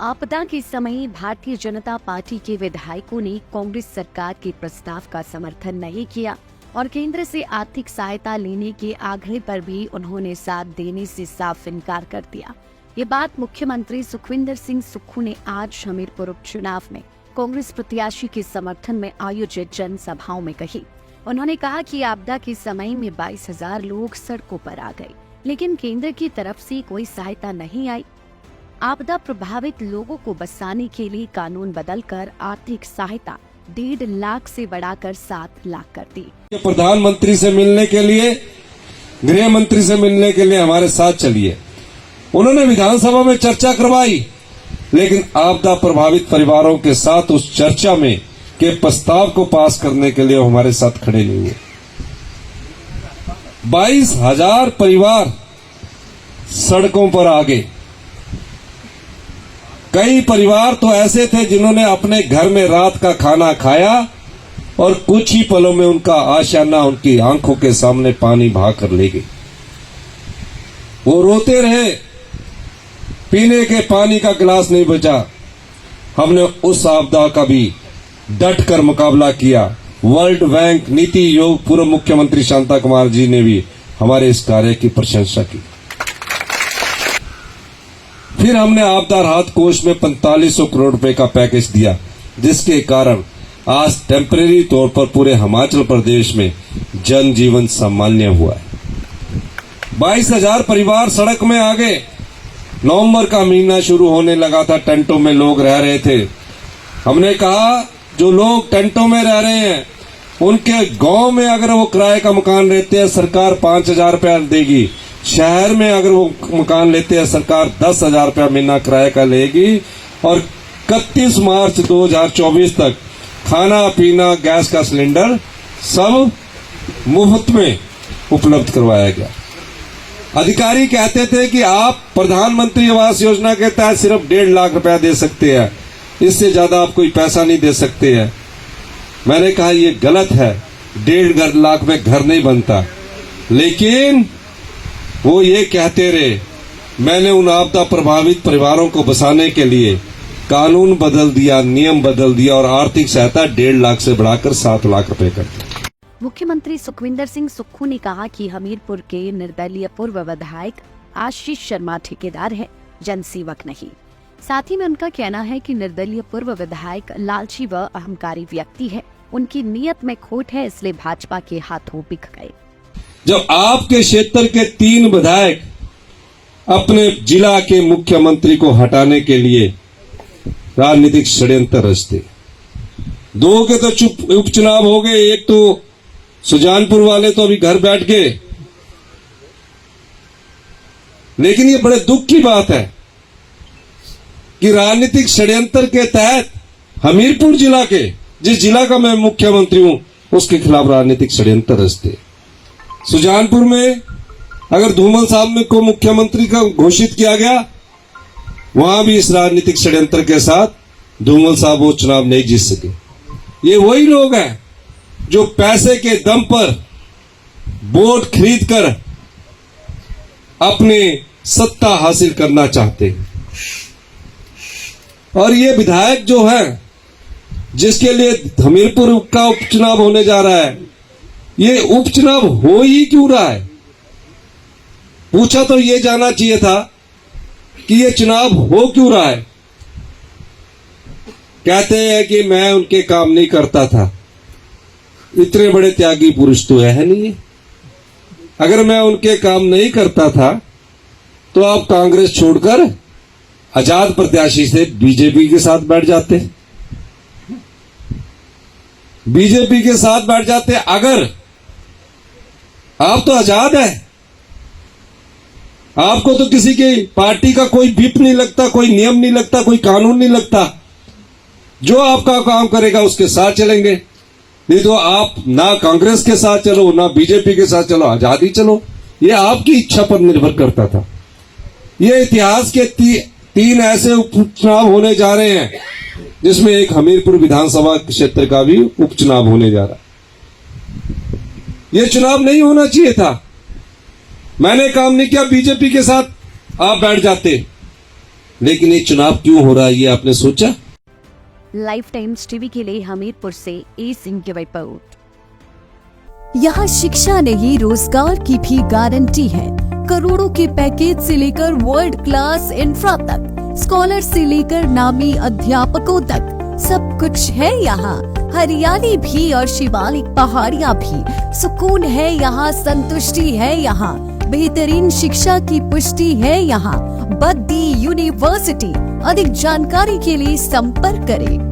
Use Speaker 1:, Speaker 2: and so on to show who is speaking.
Speaker 1: आपदा के समय भारतीय जनता पार्टी के विधायकों ने कांग्रेस सरकार के प्रस्ताव का समर्थन नहीं किया और केंद्र से आर्थिक सहायता लेने के आग्रह पर भी उन्होंने साथ देने से साफ इनकार कर दिया। ये बात मुख्यमंत्री सुखविंदर सिंह सुक्खू ने आज हमीरपुर उपचुनाव में कांग्रेस प्रत्याशी के समर्थन में आयोजित जनसभाओं में कही। उन्होंने कहा कि आपदा के समय में 22,000 लोग सड़कों पर आ गए, लेकिन केंद्र की तरफ से कोई सहायता नहीं आई। आपदा प्रभावित लोगों को बचाने के लिए कानून बदलकर आर्थिक सहायता 1.5 लाख से बढ़ाकर 7 लाख कर दी।
Speaker 2: प्रधानमंत्री से मिलने के लिए, गृह मंत्री से मिलने के लिए हमारे साथ चलिए। उन्होंने विधानसभा में चर्चा करवाई, लेकिन आपदा प्रभावित परिवारों के साथ उस चर्चा में के प्रस्ताव को पास करने के लिए हमारे साथ खड़े नहीं हुए। 22,000 परिवार सड़कों पर आ गए। कई परिवार तो ऐसे थे जिन्होंने अपने घर में रात का खाना खाया और कुछ ही पलों में उनका आशियाना उनकी आंखों के सामने पानी बहाकर ले गए। वो रोते रहे, पीने के पानी का गिलास नहीं बचा। हमने उस आपदा का भी डट कर मुकाबला किया। वर्ल्ड बैंक नीति आयोग पूर्व मुख्यमंत्री शांता कुमार जी ने भी हमारे इस कार्य की प्रशंसा की। फिर हमने आपदा राहत कोष में 4500 करोड़ रुपए का पैकेज दिया, जिसके कारण आज टेम्परेरी तौर पर पूरे हिमाचल प्रदेश में जनजीवन सामान्य हुआ है। 22,000 परिवार सड़क में आ गए। नवंबर का महीना शुरू होने लगा था, टेंटों में लोग रह रहे थे। हमने कहा जो लोग टेंटों में रह रहे हैं उनके गांव में अगर वो किराए का मकान रहते हैं सरकार 5,000 रुपया देगी। शहर में अगर वो मकान लेते हैं सरकार 10,000 रुपया महीना किराए का लेगी। और 31 मार्च 2024 तक खाना पीना गैस का सिलेंडर सब मुफ्त में उपलब्ध करवाया गया। अधिकारी कहते थे कि आप प्रधानमंत्री आवास योजना के तहत सिर्फ 1.5 लाख रुपया दे सकते हैं, इससे ज्यादा आप कोई पैसा नहीं दे सकते हैं। मैंने कहा ये गलत है, 1.5 लाख में घर नहीं बनता। लेकिन वो ये कहते रहे। मैंने उन आपदा प्रभावित परिवारों को बचाने के लिए कानून बदल दिया, नियम बदल दिया और आर्थिक सहायता 1.5 लाख से बढ़ाकर 7 लाख रुपए कर दी।
Speaker 1: मुख्यमंत्री सुखविंदर सिंह सुक्खू ने कहा कि हमीरपुर के निर्दलीय पूर्व विधायक आशीष शर्मा ठेकेदार है, जनसेवक नहीं। साथ ही में उनका कहना है कि निर्दलीय पूर्व विधायक लालची व अहंकारी व्यक्ति है, उनकी नीयत में खोट है, इसलिए भाजपा के हाथों बिक गए।
Speaker 2: जब आपके क्षेत्र के 3 विधायक अपने जिला के मुख्यमंत्री को हटाने के लिए राजनीतिक षड्यंत्र रचते, 2 के तो उपचुनाव हो गए, एक तो सुजानपुर वाले तो अभी घर बैठ गए। लेकिन ये बड़े दुख की बात है कि राजनीतिक षड्यंत्र के तहत हमीरपुर जिला के, जिस जिला का मैं मुख्यमंत्री हूं, उसके खिलाफ राजनीतिक षड्यंत्र रचते। सुजानपुर में अगर धूमल साहब को मुख्यमंत्री का घोषित किया गया, वहां भी इस राजनीतिक षड्यंत्र के साथ धूमल साहब वो चुनाव नहीं जीत सके। ये वही लोग हैं जो पैसे के दम पर वोट खरीदकर अपनी सत्ता हासिल करना चाहते हैं। और ये विधायक जो है, जिसके लिए हमीरपुर का उपचुनाव होने जा रहा है, ये उपचुनाव हो ही क्यों रहा है? पूछा तो ये जाना चाहिए था कि ये चुनाव हो क्यों रहा है। कहते हैं कि मैं उनके काम नहीं करता था। इतने बड़े त्यागी पुरुष तो है नहीं। अगर मैं उनके काम नहीं करता था तो आप कांग्रेस छोड़कर आजाद प्रत्याशी से बीजेपी के साथ बैठ जाते। बीजेपी के साथ बैठ जाते। अगर आप तो आजाद है, आपको तो किसी की पार्टी का कोई विप नहीं लगता, कोई नियम नहीं लगता, कोई कानून नहीं लगता। जो आपका काम करेगा उसके साथ चलेंगे। नहीं तो आप ना कांग्रेस के साथ चलो, ना बीजेपी के साथ चलो, आजादी चलो। ये आपकी इच्छा पर निर्भर करता था। ये इतिहास के 3 ऐसे उपचुनाव होने जा रहे हैं, जिसमें एक हमीरपुर विधानसभा क्षेत्र का भी उपचुनाव होने जा रहा है। ये चुनाव नहीं होना चाहिए था। मैंने काम नहीं किया, बीजेपी के साथ आप बैठ जाते। लेकिन ये चुनाव क्यों हो रहा है, ये आपने सोचा?
Speaker 1: लाइफ टाइम्स टीवी के लिए हमीरपुर से ए सिंह की रिपोर्ट।
Speaker 3: यहाँ शिक्षा नहीं रोजगार की भी गारंटी है। करोड़ों के पैकेज से लेकर वर्ल्ड क्लास इंफ्रा तक, स्कॉलर से लेकर नामी अध्यापकों तक सब कुछ है यहाँ। हरियाली भी और शिवालिक पहाड़ियाँ भी, सुकून है यहाँ, संतुष्टि है यहाँ, बेहतरीन शिक्षा की पुष्टि है यहाँ। बद्दी यूनिवर्सिटी। अधिक जानकारी के लिए संपर्क करें